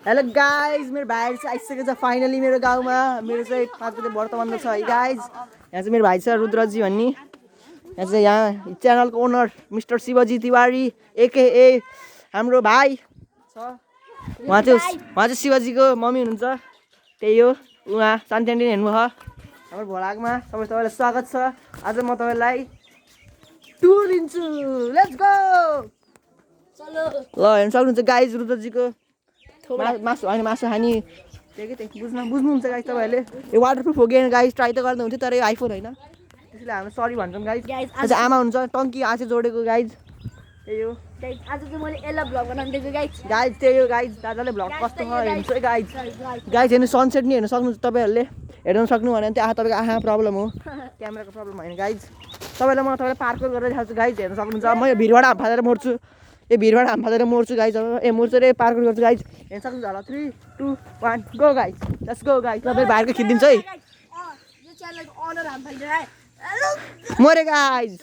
Hello guys मेरो भाइहरू चाहिँ आइसकेको छ फाइनली मेरो गाउँमा मेरो चाहिँ 5 गते व्रत बन्द छ है गाइज यहाँ चाहिँ मेरो भाइ छ रुद्रजी भन्ने यहाँ चाहिँ यहाँ च्यानलको owner mister Shivji Tiwari AKA हाम्रो भाइ छ उहाँ चाहिँ शिवजीको मम्मी हुनुहुन्छ त्यही हो उहाँ शान्ति आन्टी हेर्नुभयो हाम्रो भोलागमा तपाईँलाई स्वागत छ आज म तपाईँलाई टुर दिन्छु लेट्स गो ल हेर्न सक्नुहुन्छ गाइज रुद्रजीको मासु होइन मासु खाने त्यही बुझ्नुहुन्छ गाइज तपाईँहरूले यो वाटरप्रुफ हो कि गाइज ट्राई त गर्दा हुन्थ्यो तर यो आइफोन होइन त्यसैले हाम्रो सरी भन्छौँ गाइज आज आमा हुन्छ टङ्की आँचे जोडेको गाइज त्यही हो आज चाहिँ मैले यसलाई भ्लग बनाउनु दिएको गाइज त्यही हो गाइज दादाले भ्लग कस्तो छ हेर्नुहोस् है गाइज गाइज हेर्नु सनसेट नि हेर्नु सक्नुहुन्छ तपाईँहरूले हेर्नु सक्नु भने त्यो तपाईँको आँखा प्रब्लम हो क्यामेराको प्रब्लम होइन गाइज तपाईँलाई पार्कर गरेर देखाउँछु गाइज हेर्नु सक्नुहुन्छ म यो भिरबाट हाम फालेर मर्छु ए भिरबाट हाम फालेर मर्छु गाइज ए मर्छु रे पार्कर गर्छु गाइज हेर्नु सक्नुहुन्छ होला 3, 2, 1 go guys let's go guys तपाईँ भाइको खिचिदिन्छु है मरे गाइज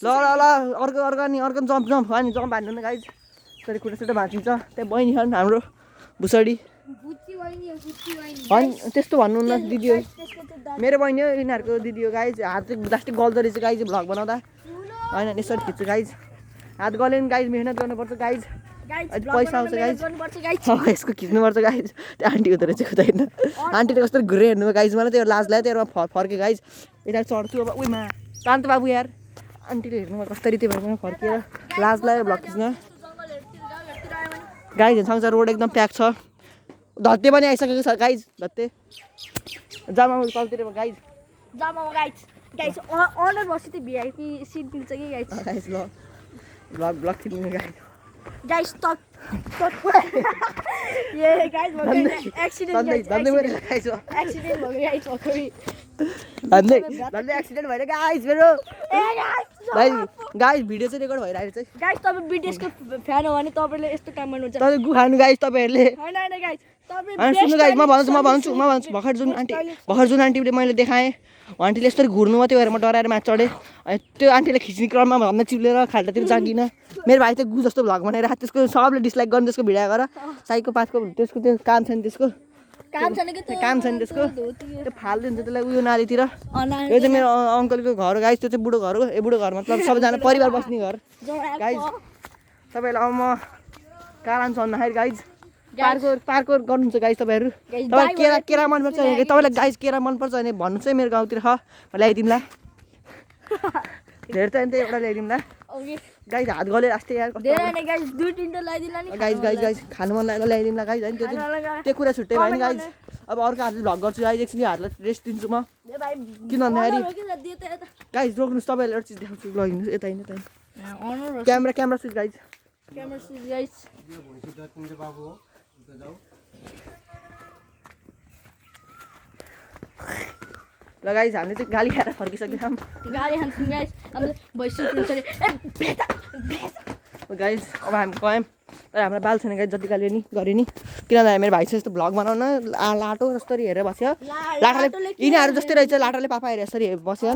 ल ल ल अर्को जम्प अनि जम्प हान्नु गाइज त्यसरी खुट्टा सुट्टा भाँचिन्छ त्यहाँ बहिनी छन् हाम्रो भुसडी त्यस्तो भन्नुहुन्न दिदी हो मेरो बहिनी हो यिनीहरूको दिदी हो गाइज हात चाहिँ प्लास्टिक गल्दो रहेछ गाइज भ्लग बनाउँदा होइन यसरी खिच्छु गाइज हात गल्यो नि गाइज मिहिनेत गर्नुपर्छ गाइज पैसा आउँछ गाइज यसको खिच्नुपर्छ गाइज त्यो आन्टी हुँदो रहेछ हुँदैन आन्टीले कस्तो घुरे हेर्नु गाइज मलाई त्यो लाज लाग्यो त्योमा फर्केँ गाइज यता चढ्छु अब उयोमा शान्त बाबु यार आन्टीले हेर्नु कसरी त्यो भएर फर्केर लाज लाग्यो भ्लग खिच्न गाइज हेर्नु रोड एकदम प्याक छ धत्ते पनि आइसकेको छ गाइज धत्ते जामा तलतिर गाइस अनर बस्यो त्यो भिआइपी सिट मिल्छ कि गाइज ल ब्लग खिच्नु गाइस त ये गाइस एक्सिडेन्ट एक्सिडेन्ट भएर गाइज मेरो गाइज भिडियो चाहिँ रेकर्ड भइरहेको छ गाइस तपाईँ बीटीएसको फ्यान हो भने तपाईँले यस्तो काम गर्नुहुन्छ तपाईँ गु खानु गाइज तपाईँहरूले हैन गाइस सुन्नु गाइज म भन्छु भर्खर जुन आन्टीले मैले देखाएँ आन्टीले यसरी घुर्नु भयो त्यो भएर म डराएर माथि चढेँ अनि त्यो आन्टीले खिच्ने क्रममा भन्न चिप्लेर खाल्टातिर जागिनँ मेरो भाइ चाहिँ गु जस्तो भ्लग बनाएर त्यसको सबले डिसलाइक गर्नु त्यसको भिडियो गर साइको पासको त्यसको त्यो काम छैन त्यसको काम छैन त्यसको त्यो फालिदिन्छ त्यसलाई उयो नालीतिर यो चाहिँ मेरो अङ्कलको घर गाइज त्यो चाहिँ बुढो घर हो ए बुढो घर मतलब सबैजना परिवार बस्ने घर गाइज तपाईँलाई अब म कहाँ लान्छु भन्दाखेरि गाइज पार्कोर गर्नुहुन्छ गाइज तपाईँहरू तपाईँलाई केरा मनपर्छ भने तपाईँलाई गाइज केरा मनपर्छ भने भन्नुहोस् है मेरो गाउँतिर म ल्याइदिउँला धेरै त एउटा ल्याइदिउँला गाइज हात गले राष्ट्रिय यार गाइज खानु मन लागेर ल्याइदिउँला गाइज होइन त्यो कुरा छुट्टै भयो नि गाइज अब अर्को हातले भ्लग गर्छु गाइज एकछिन हातलाई रेस्ट दिन्छु म किन भन्दाखेरि गाइज रोक्नुहोस् तपाईँहरूले एउटा चिज देखाउँछु लगिनुहोस् यता होइन क्यामेरा स्विच गाइज ल गाइज हामीले चाहिँ गाली खाएर फर्किसक्यौँ गाइज अब हामी गयौँ तर हाम्रो बाल छैन गाइज जति गाली नि गऱ्यो नि किनभने मेरो भाइ चाहिँ यस्तो भ्लग बनाउन लाटो जस्तरी हेरेर बस्यो लाटाले यिनीहरू जस्तै रहेछ लाटाले पापा हेरेर यसरी बस्यो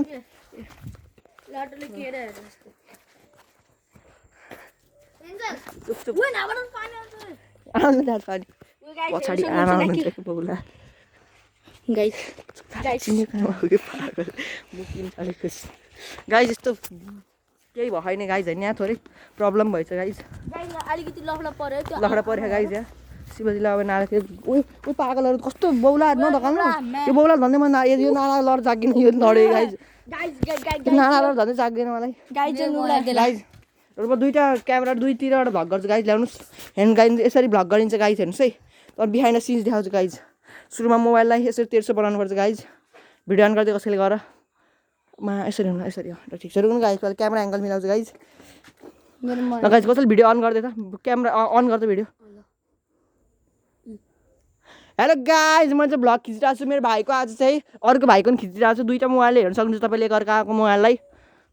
पछाडि आमा हुनुहुन्छ बौला गाइज यस्तो केही भएन गाइज होइन यहाँ थोरै प्रब्लम भएछ गाइज अलिकति लफडा पऱ्यो गाइज यहाँ शिवजीलाई अब नाला थियो उयो पागलहरू कस्तो बौला नधकाल्नु त्यो बौला झन्डै म यो नाला लड जागिन यो लड्यो गाइज नाला लड झन्डै जाग्दैन मलाई गाइज म दुईवटा क्यामेरा दुईतिरबाट भ्लग गर्छु गाइज ल्याउनुहोस् हेर्नु गाइज यसरी भ्लग गरिन्छ गाइज हेर्नुहोस् है तर बिहाइन्ड सिन्स देखाउँछु गाइज सुरुमा मोबाइललाई यसरी 1300 बनाउनुपर्छ गाइज भिडियो अन गर्दै कसैले गर यसरी हुनु यसरी हो ठिक छ रुक्नु गाइज क्यामेरा एङ्गल मिलाउँछु गाइज गाइज कसैले भिडियो अन गर्दै त क्यामेरा अन गर्दै भिडियो हेलो गाइज म चाहिँ भ्लग खिचिरहेको छु मेरो भाइको आज चाहिँ अर्को भाइको पनि खिचिरहेको छु दुईवटा मोबाइलले हेर्नु सक्नुहुन्छ तपाईँले एकअर्काको मोबाइललाई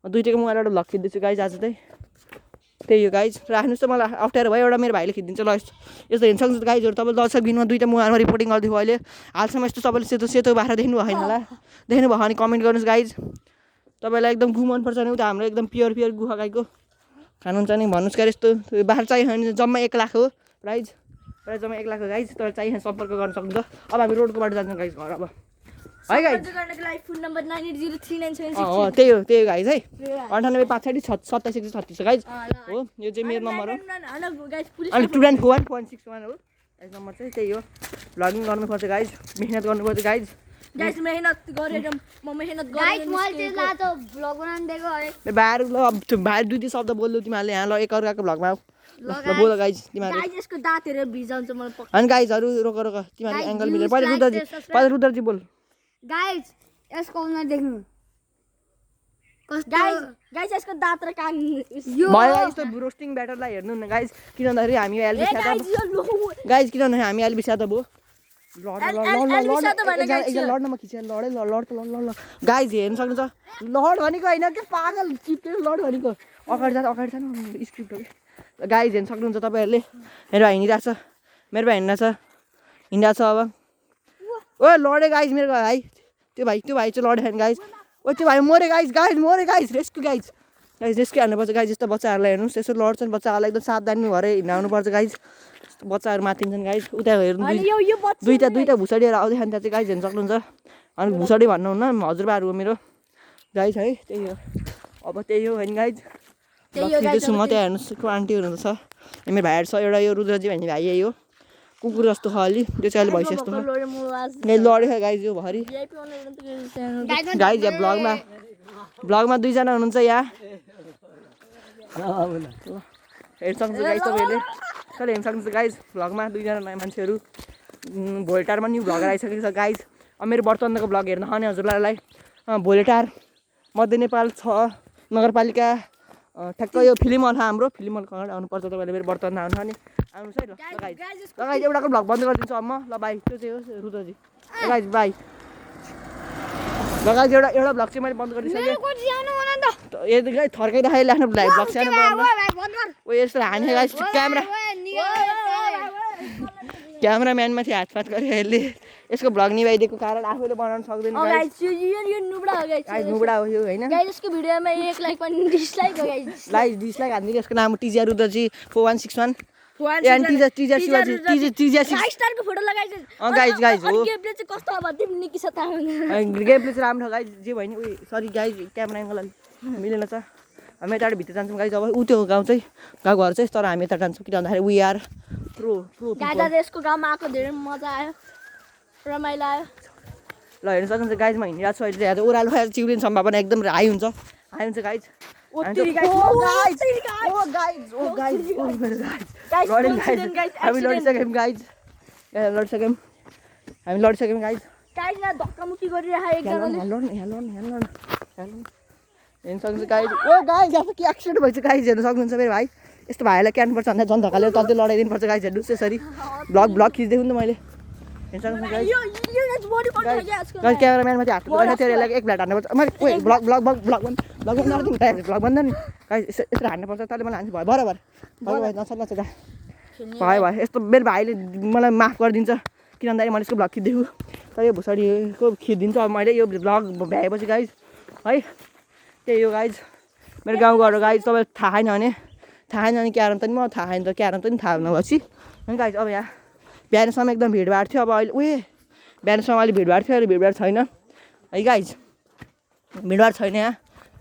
दुईवटाको मोबाइलबाट भ्लग खिच्दैछु गाइज आज चाहिँ त्यही हो गाइज राख्नुहोस् त मलाई अप्ठ्यारो भयो एउटा मेरो भाइले खिचिदिन्छ ल यस्तो हेर्नु सक्नुहुन्छ गाइजहरू तपाईँले दर्शक दिनमा दुईवटा मोबाइलमा रिपोर्टिङ गरिदिनु अहिले हालसम्म यस्तो तपाईँले सेतो बाख्रा देख्नु भएन होला देख्नु भयो भने कमेन्ट गर्नुहोस् गाइज तपाईँलाई एकदम गु मनपर्छ भने उता हाम्रो एकदम प्योर गुहा गाईको खानुहुन्छ नि भन्नुहोस् क्या यस्तो बाख्रा चाहियो भने जम्मा 1 लाख हो प्राइज प्राइस जम्मा 1 लाख हो गाइज। तपाईँ चाहिए सम्पर्क गर्न सक्नुहुन्छ। अब हामी रोडको बाटो जान्छौँ गाइज घर अब है गाइज। गर्नको लागि फोन नम्बर 98039766 हो त्यही हो गाइज है 98 65 27 36 गाइज हो। यो चाहिँ मेरो नम्बर हो अनि 2941661 हो गाइज नम्बर चाहिँ त्यही हो। भ्लगिङ गर्नुपर्छ गाइज मेहनत गर्नुपर्छ गाइज। गाइस मेहनत गरेर म मेहनत गरेर मैले चाहिँ लातो भ्लग बनाउनु दिएको है भाइहरू ल अब भाइ 2-3 शब्द बोल्नु तिमीहरूले यहाँ ल एकअर्काको भ्लगमा आऊ ल बोल गाइज तिमीहरू। गाइस यसको दाँतहरु भिजाउँछ मलाई पक्का। अनि गाइजहरू रोक तिमीहरूले एङ्गल मिलेर पहिला रुद्रजी बोल। गाइस यसको उनीहरू देख्नु गाइस यसको दाँत र कान यो भयो यस्तो रोस्टिङ ब्याटरलाई हेर्नु न गाइज किन भन्दाखेरि हामी एलबी स्यादा गाइज किन भन्दाखेरि हामी एलबी स्यादा भयो लड्नमा खिचेर लड ल गाइज हेर्नु सक्नुहुन्छ लड भनेको होइन के पागल चिप्टेर लड भनेको अगाडि जानु स्क्रिप्ट हो कि गाइज हेर्नु सक्नुहुन्छ तपाईँहरूले मेरो भाइ हिँडिरहेको छ अब ओ लडे गाइज मेरो भाइ त्यो भाइ चाहिँ लड्यो गाइज ओ त्यो भाइ मरे गाइज रेस्क्यु रेस्क्यु हाल्नुपर्छ गाइज। यस्तो बच्चाहरूलाई हेर्नुहोस् यसो लड्छन् बच्चाहरूलाई एकदम सावधानी भएर हिँडाउनुपर्छ गाइज। बच्चाहरू माथिन्छन् गाइज उता हेर्नु दुईवटा भुसडीहरू आउँदै खान्छ चाहिँ गाइज हेर्नु सक्नुहुन्छ। अनि भुसडी भन्नुहुन्न हजुरबाहरू हो मेरो गाइज है त्यही हो। अब त्यही हो होइन गाइज खिच्दैछु म त्यहाँ हेर्नुहोस् को आन्टीहरू छ मेरो भाइहरू छ एउटा यो रुद्रजी भन्ने भाइ यही हो कुकुर जस्तो छ अलि त्यो चाहिँ अलि भैँसी जस्तो छ लड्यो गाइज यो भरि गाइज यहाँ ब्लगमा 2 जना हुनुहुन्छ यहाँ हेर्नु सक्नुहुन्छ गाइज तपाईँहरूले सर हेर्नु सक्नुहुन्छ गाइज भ्लगमा 2 जना नयाँ मान्छेहरू भोलेटारमा न्यू भ्लगर आइसकेको छ गाइज। अब मेरो वर्तमानको भ्लग हेर्न आउने हजुरलाई भोलेटार मध्य नेपाल 6 नगरपालिका ठ्याक्क यो फिल्म हल हाम्रो फिल्म हलको अगाडि आउनुपर्छ तपाईँले मेरो वर्तमान आउनु अनि आउनुहोस् है ल गाइज एउटाको भ्लग बन्द गरिदिन्छु अब म ल बाई त्यो चाहिँ हो रुद्रजी ल गाइज बाई ल गाइज एउटा भ्लग चाहिँ मैले बन्द गरिसकेँ यदि गाइज थर्काइराखेँ आफ्नो भ्लग सानो ओ यस्तो हाने गाइज क्यामेराम्यानमाथि हातपात गरेँ यसले यसको भ्लग निभाइदिएको कारण आफैले बनाउन सक्दैन नुबडा हो यो होइन यसको भिडियोमा 1 लाइक पनि डिसलाइक हो गाइस डिसलाइक हान्दिनु। यसको नाम टिजिआर रुद्रजी 4161 5 स्टारको फोटो लगाइदिनु गाइज हो गेम प्ले चाहिँ कस्तो अब तिमी के छ थाहा गेम प्ले चाहिँ राम्रो गाइज जे भयो नि सरी गाइज क्यामेरा एङ्गल मिलेन छ हामी यताबाट भित्र जान्छौँ गाइज। अब ऊ त्यो गाउँ घर चाहिँ तर हामी यता जान्छौँ किन भन्दाखेरि वी आर प्रो यसको गाउँमा आएको धेरै मजा आयो रमाइलो आयो ल हेर्नु सक्नुहुन्छ गाइज म हिँडिरहेको छु अहिले चाहिँ ओह्रालो चिउरिने सम्भावना एकदम हाई हुन्छ गाइज हामी लडिसक्यौँ गाइज धक्कामुक्की गरिरहेको हेर्नु सक्नुहुन्छ गाइज ओ गाइज अब के एक्सिडेन्ट भएछ गाइज हेर्नु सक्नुहुन्छ मेरो भाइ यस्तो भाइलाई क्यान्नुपर्छ भन्दा झन् धक्काले तल्दै लडाइदिनुपर्छ गाइज हेर्नुहोस् यसरी भ्लग खिच्दै नि त मैले हेर्नु सक्नुहुन्छ गाइज क्यामेराम्यानमाथि हात गएर त्यो यसलाई 1 प्लेट हान्नुपर्छ मैले भ्लग भन्दा नि गाइज यस्तो हान्नुपर्छ तैँले मलाई हान्छ भयो बराबर भयो नच भयो यस्तो मेरो भाइले मलाई माफ गरिदिन्छ किन भन्दाखेरि मैले यसको भ्लग खिच्दैछु तर यो भुसडीको खिचिदिन्छु अब मैले यो भ्लग भ्याएपछि गाइज है त्यही हो गाइज मेरो गाउँघर गाइज तपाईँ थाहा छैन भने क्यारम त नि म थाहा छैन त क्यारम त नि थाहा नभएपछि अनि गाइज अब यहाँ बिहानसम्म एकदम भिडभाड थियो अब अहिले बिहानसम्म अहिले भिडभाड थियो अहिले भिडभाड छैन है गाइज भिडभाड छैन यहाँ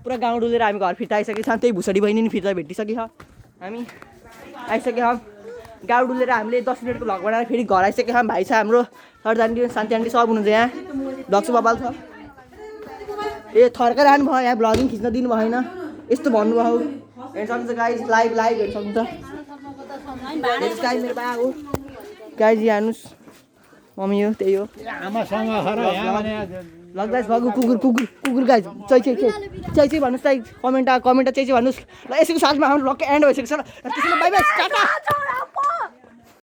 पुरा गाउँ डुलेर हामी घर फिर्ता आइसकेको छ त्यही भुसडी बहिनी नि फिर्ता भेटिसक्यो हामी आइसक्यो गाउँ डुलेर हामीले 10 मिनटको भ्लग बनाएर फेरि घर आइसक्यो भाइ छ हाम्रो सरदान्डी शान्ति आन्टी सब हुनुहुन्छ यहाँ भ्लग बबाल छ ए थर्केर आउनु भयो यहाँ भ्लगिङ खिच्न दिनु भएन यस्तो भन्नुभयो हेर्नु सक्नुहुन्छ गाइज लाइभ हेर्नु सक्नुहुन्छ गाइज मेरो बा हो गाइज हेर्नुहोस् मम्मी हो त्यही हो गाइज भएको कुकुर गाइज चाहिँ भन्नुहोस् त कमेन्ट भन्नुहोस् ल यसको साथमा हाम्रो भ्लग एन्ड भइसकेको छ ल बाई बाई टाटा